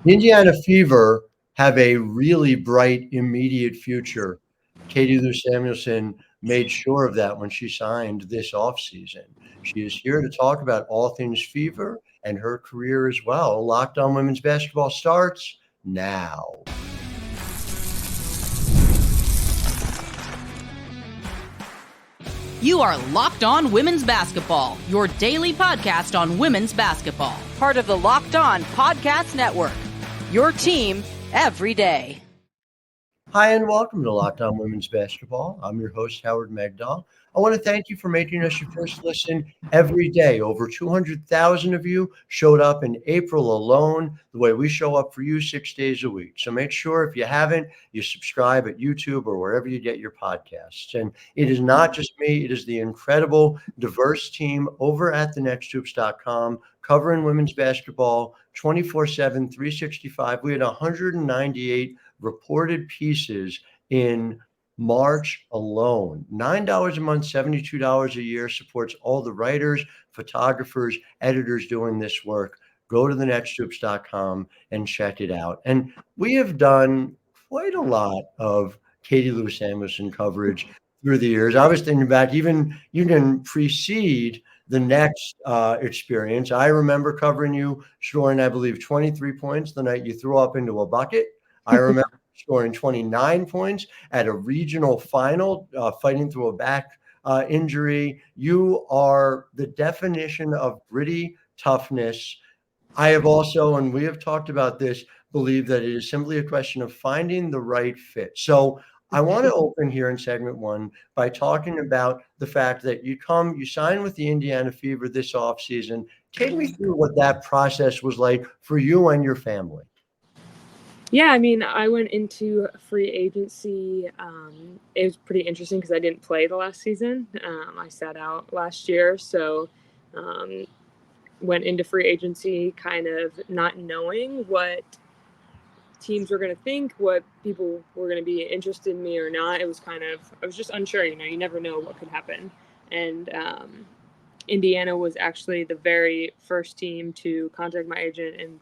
The Indiana Fever have a really bright, immediate future. Katie Lou Samuelson made sure of that when she signed this offseason. She is here to talk about all things Fever and her career as well. Locked On Women's Basketball starts now. You are Locked On Women's Basketball, your daily podcast on women's basketball. Part of the Locked On Podcast Network, your team every day. Hi, and welcome to Locked On Women's Basketball. I'm your host, Howard Megdal. I want to thank you for making us your first listen every day. Over 200,000 of you showed up in April alone, the way we show up for you 6 days a week. So make sure, if you haven't, you subscribe at YouTube or wherever you get your podcasts. And it is not just me, it is the incredible, diverse team over at thenexthoops.com covering women's basketball 24/7, 365. We had 198 reported pieces in March alone. $9 a month, $72 a year supports all the writers, photographers, editors doing this work. Go to thenexthoops.com and check it out. And we have done quite a lot of Katie Lou Samuelson coverage through the years. I was thinking back, even you can precede the next experience. I remember covering you scoring, I believe, 23 points the night you threw up into a bucket. I remember scoring 29 points at a regional final, fighting through a back injury. You are the definition of gritty toughness. I have also, and we have talked about this, believe that it is simply a question of finding the right fit. So I want to open here in segment one by talking about the fact that you sign with the Indiana Fever this offseason. Take me through what that process was like for you and your family. Yeah, I mean, I went into free agency. It was pretty interesting because I didn't play the last season. I sat out last year, so went into free agency kind of not knowing what teams were going to think, what people were going to be interested in me or not. I was just unsure. You never know what could happen. And Indiana was actually the very first team to contact my agent and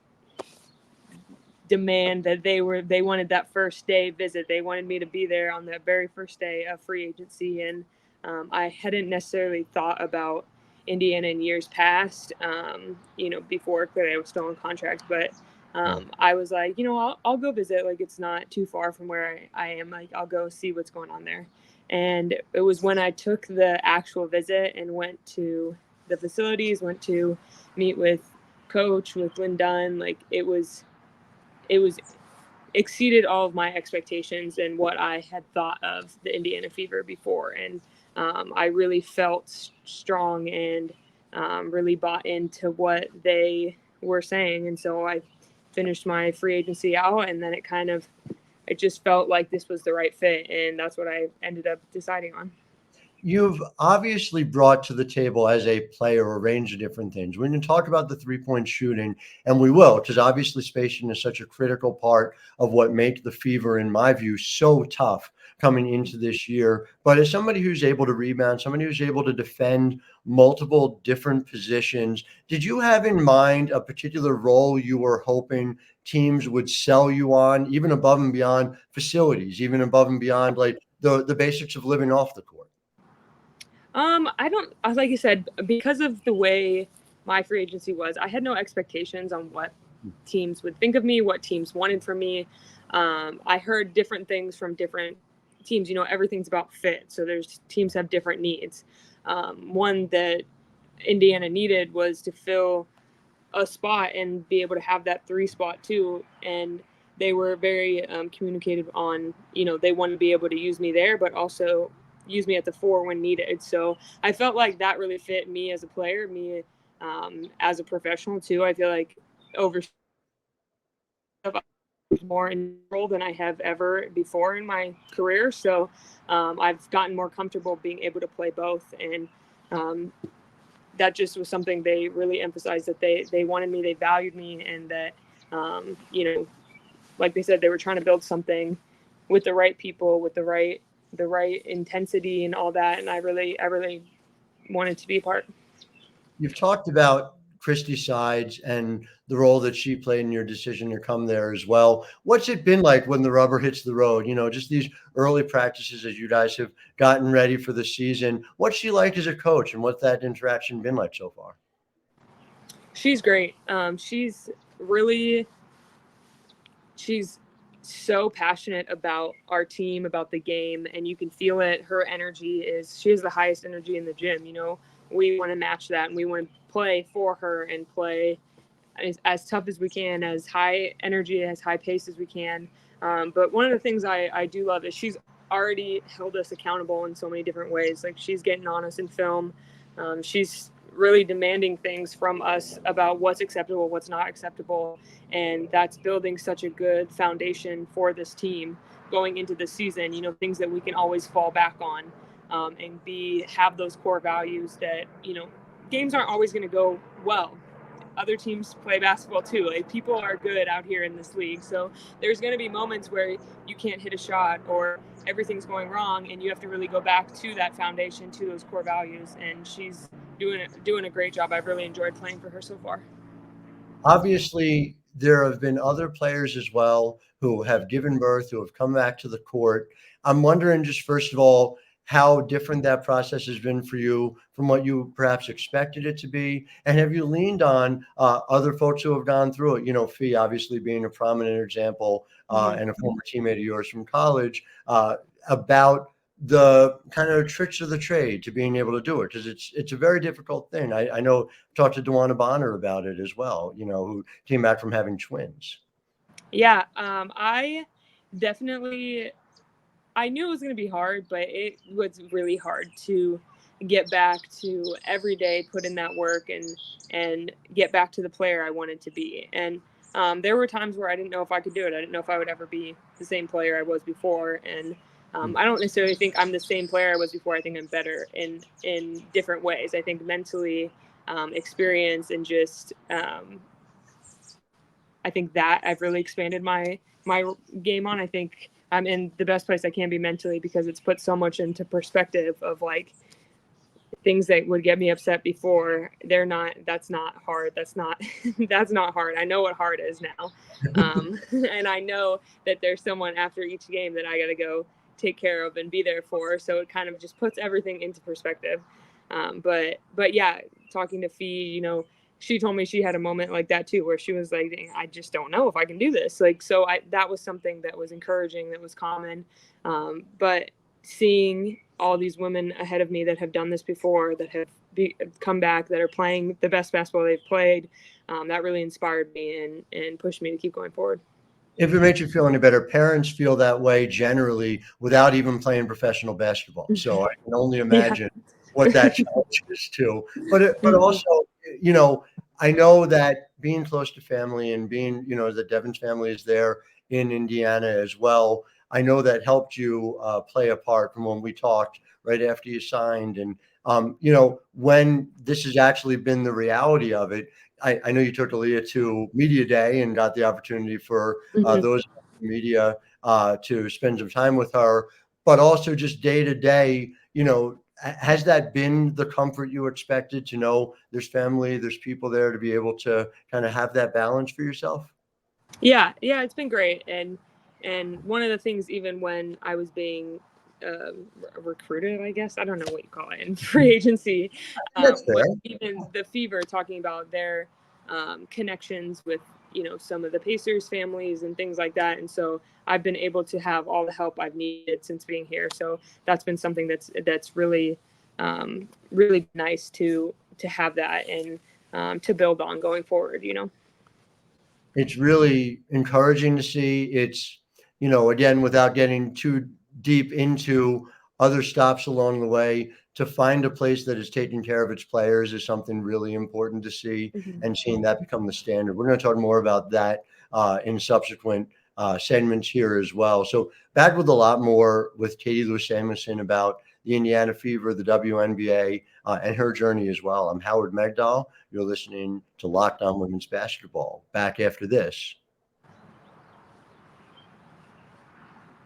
demand that they wanted that first day visit. They wanted me to be there on the very first day of free agency. And I hadn't necessarily thought about Indiana in years past, before clearly I was still on contract, but I was like, I'll go visit. Like, it's not too far from where I am. Like, I'll go see what's going on there. And it was when I took the actual visit and went to the facilities, went to meet with coach, with Lynn Dunn. Like, it was exceeded all of my expectations and what I had thought of the Indiana Fever before. And I really felt strong and really bought into what they were saying. And so I finished my free agency out, and then it just felt like this was the right fit. And that's what I ended up deciding on. You've obviously brought to the table as a player a range of different things. We're going to talk about the three-point shooting, and we will, because obviously spacing is such a critical part of what makes the Fever, in my view, so tough coming into this year. But as somebody who's able to rebound, somebody who's able to defend multiple different positions, did you have in mind a particular role you were hoping teams would sell you on, even above and beyond facilities, even above and beyond like the basics of living off the court? Like you said, because of the way my free agency was, I had no expectations on what teams would think of me, what teams wanted from me. I heard different things from different teams. Everything's about fit. So there's teams have different needs. One that Indiana needed was to fill a spot and be able to have that 3 spot too. And they were very communicative on, they want to be able to use me there, but also use me at the 4 when needed. So I felt like that really fit me as a player, me as a professional too. I feel like more in role than I have ever before in my career. So I've gotten more comfortable being able to play both. And that just was something they really emphasized, that they wanted me, they valued me, and that, like they said, they were trying to build something with the right people, with the right intensity and all that. And I really wanted to be a part. You've talked about Christy Sides and the role that she played in your decision to come there as well. What's it been like when the rubber hits the road? Just these early practices as you guys have gotten ready for the season. What's she like as a coach, and what's that interaction been like so far? She's great. She's so passionate about our team, about the game, and you can feel it. Her energy she has the highest energy in the gym. We want to match that, and we want to play for her and play as tough as we can, as high energy, as high pace as we can. But one of the things I do love is she's already held us accountable in so many different ways. Like, she's getting on us in film. She's really demanding things from us about what's acceptable, what's not acceptable. And that's building such a good foundation for this team going into the season, things that we can always fall back on, and have those core values that, games aren't always going to go well. Other teams play basketball too. Like, people are good out here in this league. So there's going to be moments where you can't hit a shot or everything's going wrong, and you have to really go back to that foundation, to those core values. And she's doing a great job. I've really enjoyed playing for her so far. Obviously, there have been other players as well who have given birth, who have come back to the court. I'm wondering, just first of all, how different that process has been for you from what you perhaps expected it to be. And have you leaned on other folks who have gone through it? Fee obviously being a prominent example, and a former teammate of yours from college, about the kind of tricks of the trade to being able to do it, because it's a very difficult thing. I know I've talked to Dewana Bonner about it as well, who came back from having twins. Yeah, I knew it was going to be hard, but it was really hard to get back to every day, put in that work, and get back to the player I wanted to be. And there were times where I didn't know if I could do it. I didn't know if I would ever be the same player I was before. And I don't necessarily think I'm the same player I was before. I think I'm better in different ways. I think mentally, experience, and just I think that I've really expanded my game on. I think I'm in the best place I can be mentally, because it's put so much into perspective of, like, things that would get me upset before. That's not hard. That's not hard. I know what hard is now. And I know that there's someone after each game that I got to go take care of and be there for. So it kind of just puts everything into perspective. But yeah, talking to Fee, she told me she had a moment like that too, where she was like, I just don't know if I can do this. Like, so that was something that was encouraging, that was common. But seeing all these women ahead of me that have done this before, that have come back, that are playing the best basketball they've played, that really inspired me and pushed me to keep going forward. If it makes you feel any better, parents feel that way generally without even playing professional basketball. So I can only imagine what that challenge is too. But also, I know that being close to family and being, the Devon's family is there in Indiana as well. I know that helped you play a part from when we talked right after you signed. And, when this has actually been the reality of it, I know you took Aaliyah to Media Day and got the opportunity for those in the media to spend some time with her, but also just day to day, has that been the comfort you expected, to know there's family, there's people there to be able to kind of have that balance for yourself? Yeah, it's been great. And one of the things, even when I was being recruited, I guess, I don't know what you call it in free agency, That's fair. even the Fever talking about their connections with, some of the Pacers families and things like that. And so I've been able to have all the help I've needed since being here. So that's been something that's really, really nice to have that and to build on going forward, It's really encouraging to see. It's, again, without getting too deep into other stops along the way, to find a place that is taking care of its players is something really important to see, and seeing that become the standard. We're going to talk more about that in subsequent segments here as well. So back with a lot more with Katie Lou Samuelson about the Indiana Fever, the WNBA, and her journey as well. I'm Howard Megdal. You're listening to Locked On Women's Basketball. Back after this.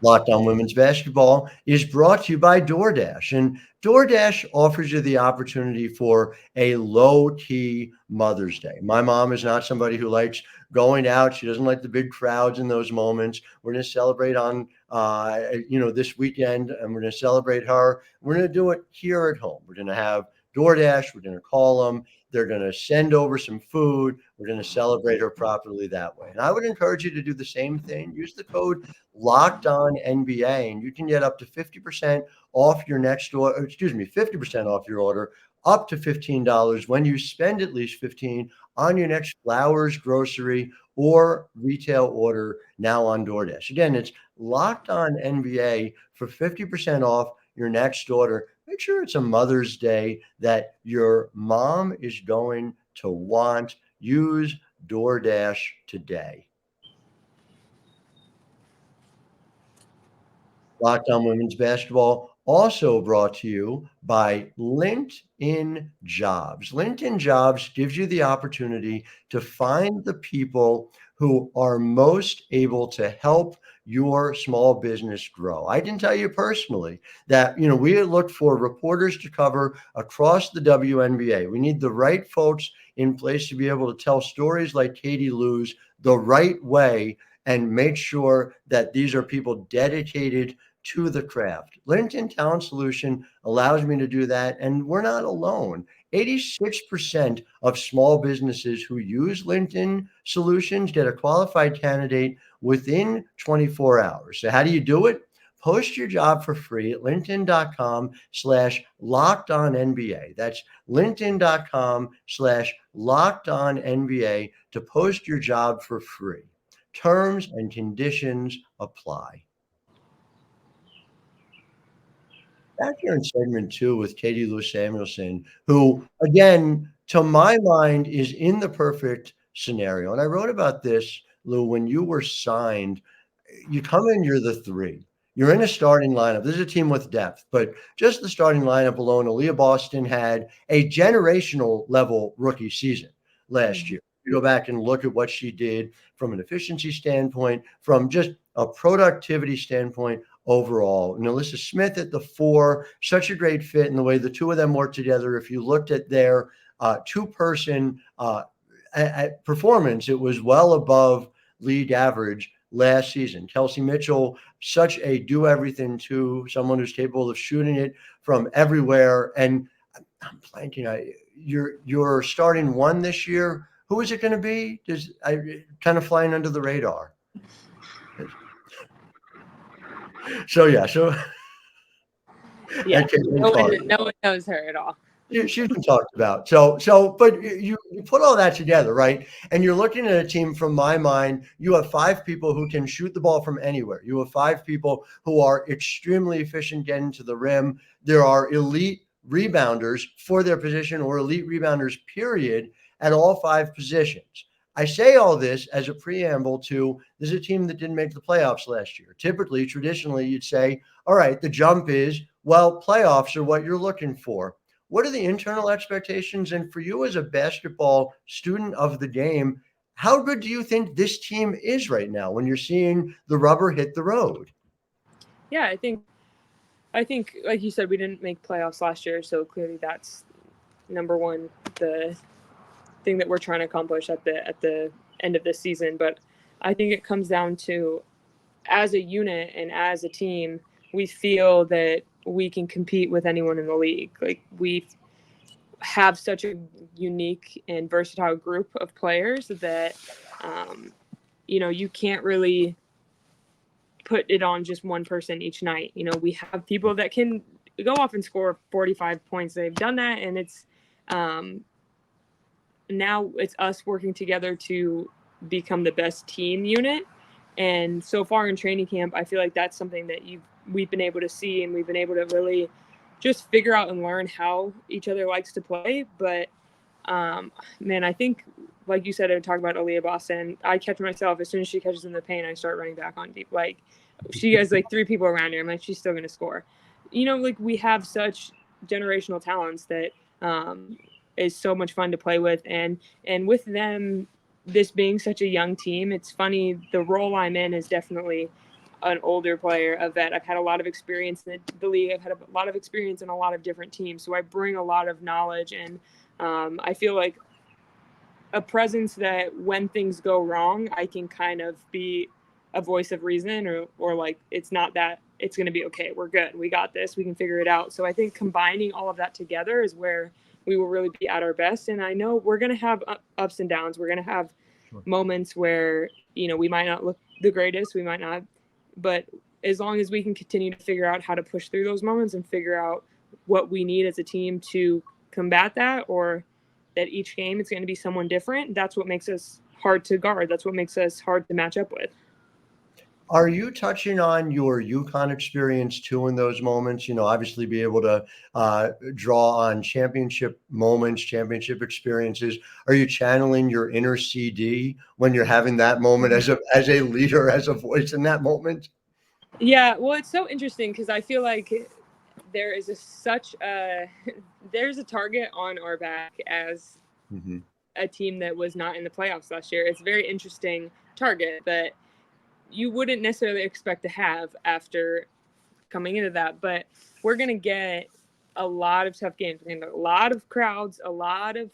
Locked On Women's Basketball is brought to you by DoorDash. And DoorDash offers you the opportunity for a low-key Mother's Day. My mom is not somebody who likes going out. She doesn't like the big crowds in those moments. We're going to celebrate on, this weekend, and we're going to celebrate her. We're going to do it here at home. We're going to have DoorDash. We're going to call them. They're going to send over some food. We're going to celebrate her properly that way. And I would encourage you to do the same thing. Use the code Locked On NBA, and you can get up to 50% off your next order. 50% off your order, up to $15 when you spend at least $15 on your next flowers, grocery, or retail order now on DoorDash. Again, it's Locked On NBA for 50% off your next order. Make sure it's a Mother's Day that your mom is going to want. Use DoorDash today. Locked On Women's Basketball also brought to you by Lint in Jobs. Lint in Jobs gives you the opportunity to find the people who are most able to help your small business grow. I can tell you personally that, we look for reporters to cover across the WNBA. We need the right folks in place to be able to tell stories like Katie Lou's the right way and make sure that these are people dedicated to the craft. LinkedIn Talent Solution allows me to do that, and we're not alone. 86% of small businesses who use LinkedIn Solutions get a qualified candidate within 24 hours. So how do you do it? Post your job for free at linkedin.com/lockedonnba. That's linkedin.com/lockedonnba to post your job for free. Terms and conditions apply. Back here in segment 2 with Katie Lou Samuelson, who, again, to my mind, is in the perfect scenario. And I wrote about this, Lou, when you were signed. You come in, you're the 3. You're in a starting lineup. This is a team with depth, but just the starting lineup alone, Aaliyah Boston had a generational level rookie season last year. You go back and look at what she did from an efficiency standpoint, from just a productivity standpoint overall. And Alyssa Smith at the 4, such a great fit in the way the two of them work together. If you looked at their two-person performance, it was well above league average last season. Kelsey Mitchell, such a do-everything too, someone who's capable of shooting it from everywhere. And I'm blanking. You're starting 1 this year. Who is it going to be? Kind of flying under the radar. So yeah, no one knows her at all. She's been talked about. But you put all that together, right? And you're looking at a team, from my mind, you have 5 people who can shoot the ball from anywhere. You have 5 people who are extremely efficient getting to the rim. There are elite rebounders for their position, or elite rebounders, period, at all 5 positions. I say all this as a preamble to, this is a team that didn't make the playoffs last year. Typically, traditionally, you'd say, all right, the jump is, well, playoffs are what you're looking for. What are the internal expectations? And for you as a basketball student of the game, how good do you think this team is right now when you're seeing the rubber hit the road? Yeah, I think, like you said, we didn't make playoffs last year. So clearly that's number one, the thing that we're trying to accomplish at the end of this season. But I think it comes down to, as a unit and as a team, we feel that we can compete with anyone in the league. Like, we have such a unique and versatile group of players that, you can't really put it on just one person each night. We have people that can go off and score 45 points. They've done that. And it's, now it's us working together to become the best team unit. And so far in training camp, I feel like that's something that we've been able to see, and we've been able to really just figure out and learn how each other likes to play. But man, I think, like you said, I talked about Aaliyah Boston. I catch myself, as soon as she catches in the paint, I start running back on deep. Like, she has like 3 people around her. I'm like, she's still going to score. Like, we have such generational talents that is so much fun to play with. And with them, this being such a young team, it's funny, the role I'm in is definitely, an older player, a vet. I've had a lot of experience in the league. I've had a lot of experience in a lot of different teams. So I bring a lot of knowledge, and I feel like a presence that when things go wrong, I can kind of be a voice of reason, or like, it's not that, it's going to be okay. We're good. We got this. We can figure it out. So I think combining all of that together is where we will really be at our best. And I know we're going to have ups and downs. We're going to have moments where, we might not look the greatest. We might not, but as long as we can continue to figure out how to push through those moments and figure out what we need as a team to combat that, or that each game it's going to be someone different, that's what makes us hard to guard. That's what makes us hard to match up with. Are you touching on your UConn experience too in those moments? Obviously be able to draw on championship moments, championship experiences. Are you channeling your inner CD when you're having that moment as a leader, as a voice in that moment? Yeah, well, it's so interesting because I feel like there is there's a target on our back as a team that was not in the playoffs last year. It's a very interesting target that you wouldn't necessarily expect to have after coming into that, but we're going to get a lot of tough games. We're going to get a lot of crowds, a lot of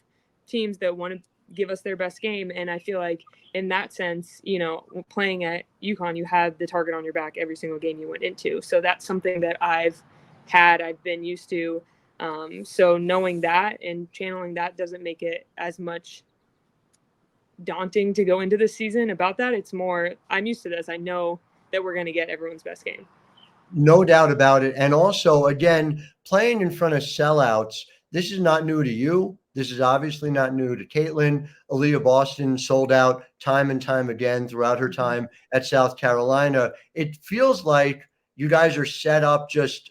teams that want to give us their best game. And I feel like in that sense, playing at UConn, you had the target on your back every single game you went into. So that's something that I've been used to. So knowing that and channeling that doesn't make it as much daunting to go into the season about that. It's more, I'm used to this. I know that we're going to get everyone's best game. No doubt about it. And also, again, playing in front of sellouts, this is not new to you. This is obviously not new to Caitlin. Aaliyah Boston sold out time and time again throughout her time at South Carolina. It feels like you guys are set up just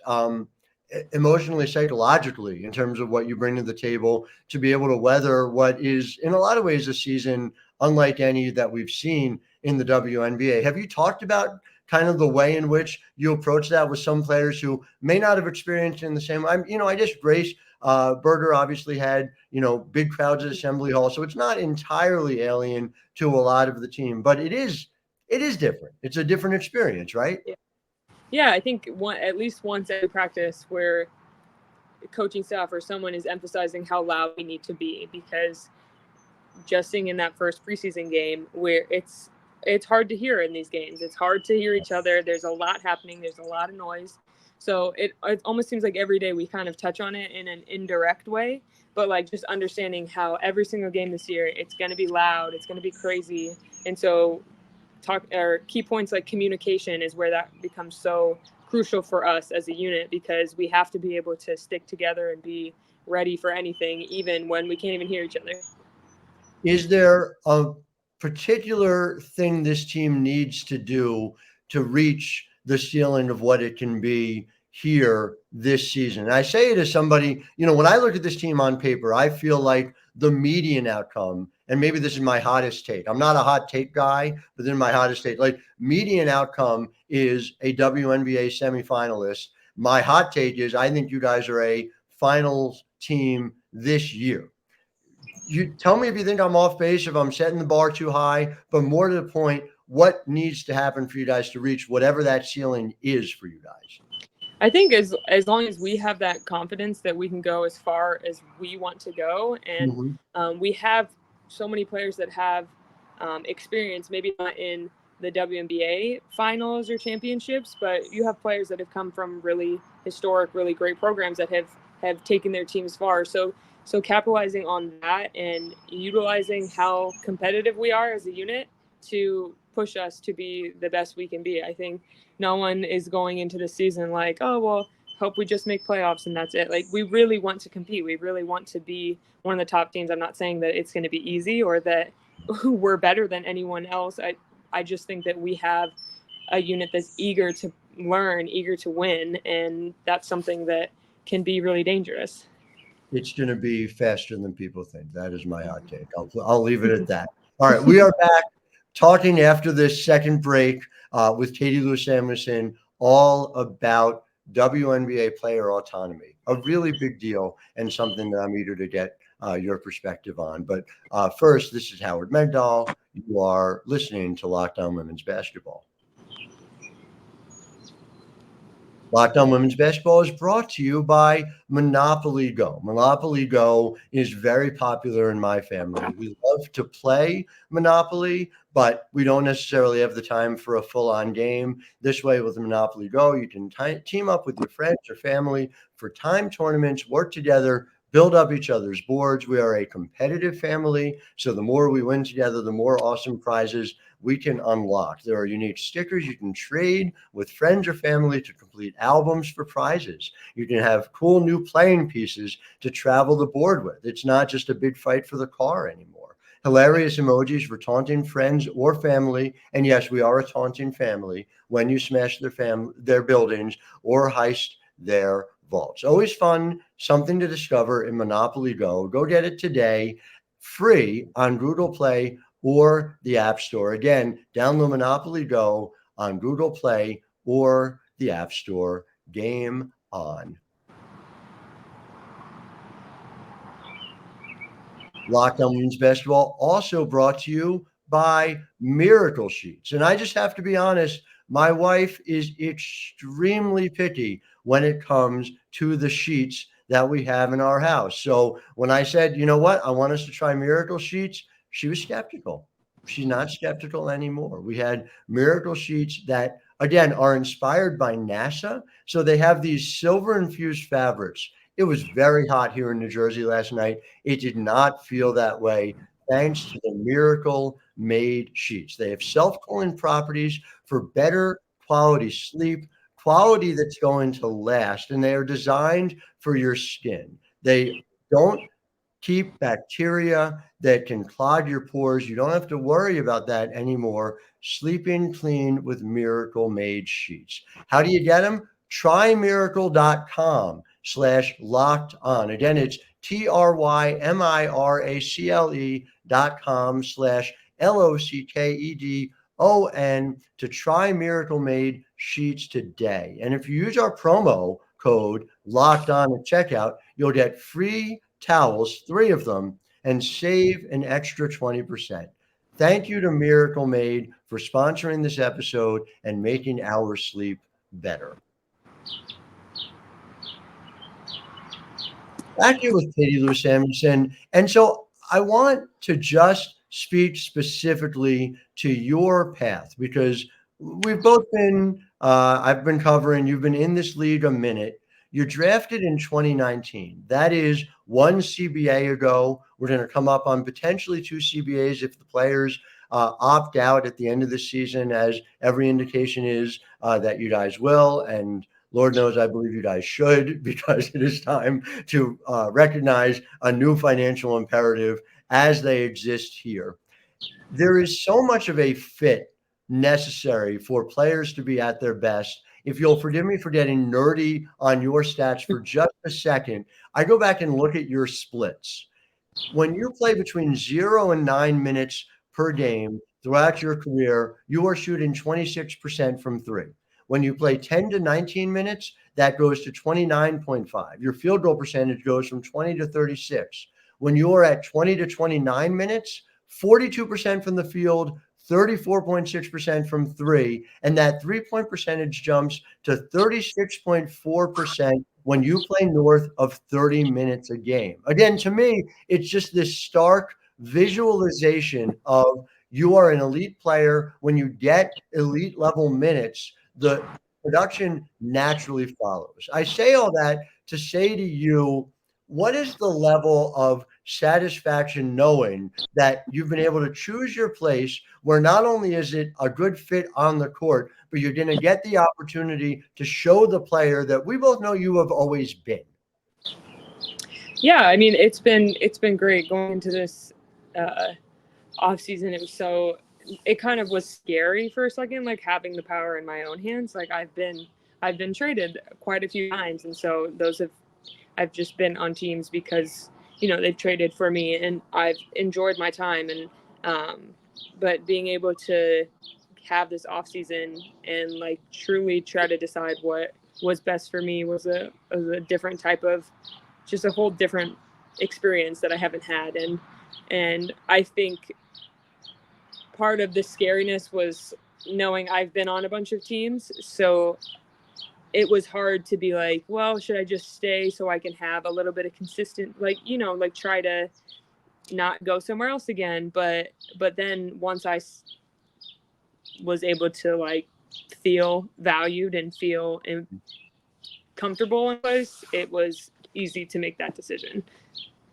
emotionally, psychologically, in terms of what you bring to the table to be able to weather what is, in a lot of ways, a season unlike any that we've seen in the WNBA. Have you talked about kind of the way in which you approach that with some players who may not have experienced in the same way? I just Grace Berger obviously had, big crowds at Assembly Hall. So it's not entirely alien to a lot of the team, but it is different. It's a different experience, right? Yeah, I think at least once every practice where the coaching staff or someone is emphasizing how loud we need to be, because just seeing in that first preseason game where it's hard to hear in these games. It's hard to hear each other. There's a lot happening. There's a lot of noise. So it almost seems like every day we kind of touch on it in an indirect way, but like just understanding how every single game this year, it's going to be loud. It's going to be crazy. And so key points like communication is where that becomes so crucial for us as a unit, because we have to be able to stick together and be ready for anything, even when we can't even hear each other. Is there a particular thing this team needs to do to reach the ceiling of what it can be here this season? And I say it as somebody, when I look at this team on paper, I feel like the median outcome, and maybe this is my hottest take. I'm not a hot take guy, but then my hottest take, like median outcome is a WNBA semifinalist. My hot take is I think you guys are a finals team this year. You tell me if you think I'm off base, if I'm setting the bar too high, but more to the point, what needs to happen for you guys to reach whatever that ceiling is for you guys? I think as long as we have that confidence that we can go as far as we want to go, and we have so many players that have experience, maybe not in the WNBA finals or championships, but you have players that have come from really historic, really great programs that have taken their teams far. So capitalizing on that and utilizing how competitive we are as a unit to push us to be the best we can be. I think no one is going into the season like, oh, well, hope we just make playoffs and that's it. Like, we really want to compete. We really want to be one of the top teams. I'm not saying that it's going to be easy or that we're better than anyone else. I just think that we have a unit that's eager to learn, eager to win, and that's something that can be really dangerous. It's going to be faster than people think. That is my hot take. I'll leave it at that. All right, we are back talking after this second break with Katie Lou Samuelson, all about WNBA player autonomy, a really big deal and something that I'm eager to get your perspective on. But first, this is Howard Megdal. You are listening to Locked On Women's Basketball. Locked On Women's Basketball is brought to you by Monopoly Go. Monopoly Go is very popular in my family. We love to play Monopoly, but we don't necessarily have the time for a full-on game. This way, with Monopoly Go, you can team up with your friends or family for time tournaments, work together, build up each other's boards. We are a competitive family, so the more we win together, the more awesome prizes we can unlock. There are unique stickers you can trade with friends or family to complete albums for prizes. You can have cool new playing pieces to travel the board with. It's not just a big fight for the car anymore. Hilarious emojis for taunting friends or family. And yes, we are a taunting family when you smash their buildings or heist their vaults. Always fun, something to discover in Monopoly Go. Go get it today, free on Google Play or the App Store. Again, download Monopoly Go on Google Play or the App Store. Game on. Locked On Women's Basketball also brought to you by Miracle Sheets. And I just have to be honest, my wife is extremely picky when it comes to the sheets that we have in our house. So when I said, you know what, I want us to try Miracle Sheets, she was skeptical. She's not skeptical anymore. We had Miracle Sheets that, again, are inspired by NASA. So they have these silver infused fabrics. It was very hot here in New Jersey last night. It did not feel that way thanks to the Miracle Made sheets. They have self-cooling properties for better quality sleep, quality that's going to last, and they are designed for your skin. They don't keep bacteria that can clog your pores. You don't have to worry about that anymore. Sleeping clean with Miracle Made sheets. How do you get them? TryMiracle.com/locked on. Again, it's TryMiracle.com/LOCKEDON to try Miracle Made sheets today. And if you use our promo code locked on at checkout, you'll get free towels, 3 of them, and save an extra 20%. Thank you to Miracle Made for sponsoring this episode and making our sleep better. Back here with Katie Lou Samuelson. And so I want to just speak specifically to your path because we've both been, I've been covering, you've been in this league a minute. You're drafted in 2019. That is one CBA ago. We're going to come up on potentially 2 CBAs if the players opt out at the end of the season, as every indication is that you guys will. And Lord knows, I believe you guys should, because it is time to recognize a new financial imperative as they exist here. There is so much of a fit necessary for players to be at their best. If you'll forgive me for getting nerdy on your stats for just a second, I go back and look at your splits. When you play between 0 and 9 minutes per game throughout your career, you are shooting 26% from 3. When you play 10 to 19 minutes, that goes to 29.5. Your field goal percentage goes from 20 to 36. When you are at 20 to 29 minutes, 42% from the field, 34.6% from 3, and that 3-point percentage jumps to 36.4% when you play north of 30 minutes a game. Again, to me, it's just this stark visualization of you are an elite player. When you get elite level minutes, the production naturally follows. I say all that to say to you, what is the level of satisfaction knowing that you've been able to choose your place where not only is it a good fit on the court, but you're going to get the opportunity to show the player that we both know you have always been? Yeah, I mean, it's been great going into this offseason. It kind of was scary for a second, like having the power in my own hands. Like I've been traded quite a few times, and so I've just been on teams because, they've traded for me, and I've enjoyed my time. And but being able to have this off season and like truly try to decide what was best for me was a different type of, just a whole different experience that I haven't had. And I think part of the scariness was knowing I've been on a bunch of teams, so it was hard to be like, well, should I just stay so I can have a little bit of consistent, like, like try to not go somewhere else again. But then once I was able to like feel valued and feel comfortable in place, it was easy to make that decision.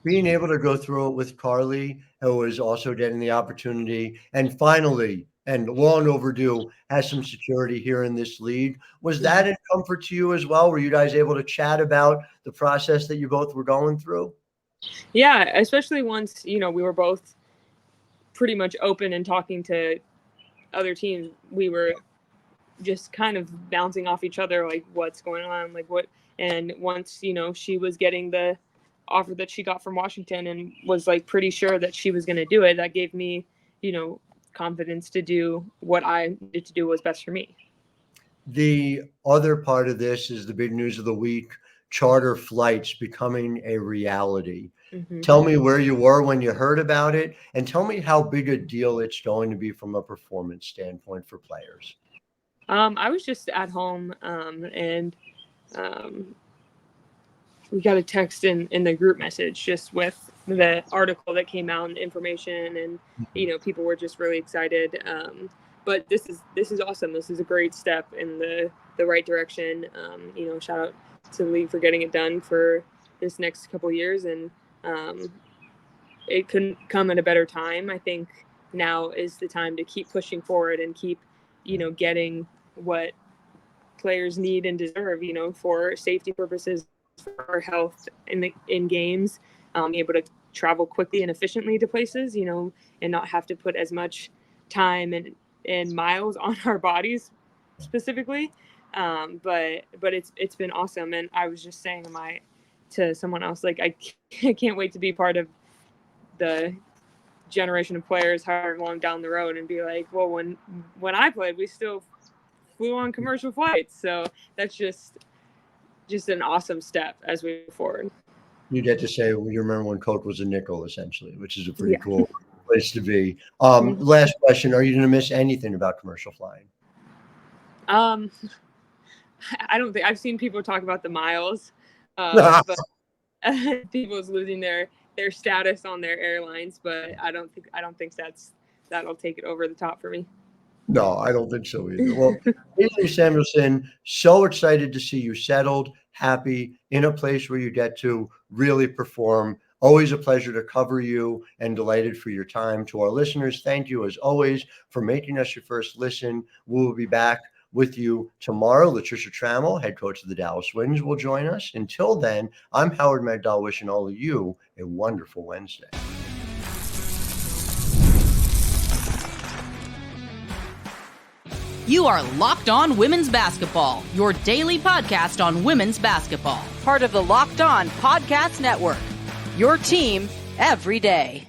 Being able to go through it with Carly, who was also getting the opportunity, and finally, and long overdue, has some security here in this league. Was that a comfort to you as well? Were you guys able to chat about the process that you both were going through? Yeah, especially once, we were both pretty much open and talking to other teams. We were just kind of bouncing off each other, like what's going on, like what. And once, she was getting the offer that she got from Washington and was like pretty sure that she was going to do it, that gave me, confidence to do what I needed to do was best for me. The other part of this is the big news of the week, charter flights becoming a reality. Mm-hmm. Tell me where you were when you heard about it, and tell me how big a deal it's going to be from a performance standpoint for players. I was just at home, and we got a text in the group message just with the article that came out and information, and people were just really excited. But this is awesome. This is a great step in the right direction. Shout out to the league for getting it done for this next couple of years, and it couldn't come at a better time. I think now is the time to keep pushing forward and keep getting what players need and deserve, for safety purposes, for health in games, able to travel quickly and efficiently to places, and not have to put as much time and miles on our bodies specifically. But it's been awesome. And I was just saying to someone else, like, I can't wait to be part of the generation of players however long down the road and be like, well, when I played, we still flew on commercial flights. So that's just an awesome step as we move forward. You get to say, well, you remember when Coke was a nickel, essentially, which is a pretty cool place to be. Last question. Are you going to miss anything about commercial flying? I don't think. I've seen people talk about the miles, but people's losing their status on their airlines, but I don't think that'll take it over the top for me. No, I don't think so either. Well, Katie Lou Samuelson, so excited to see you settled, happy, in a place where you get to really perform. Always a pleasure to cover you, and delighted for your time. To our listeners, thank you as always for making us your first listen. We will be back with you tomorrow. Latricia Trammell, head coach of the Dallas Wings, will join us. Until then, I'm Howard Megdal, wishing all of you a wonderful Wednesday. You are Locked On Women's Basketball, your daily podcast on women's basketball. Part of the Locked On Podcast Network, your team every day.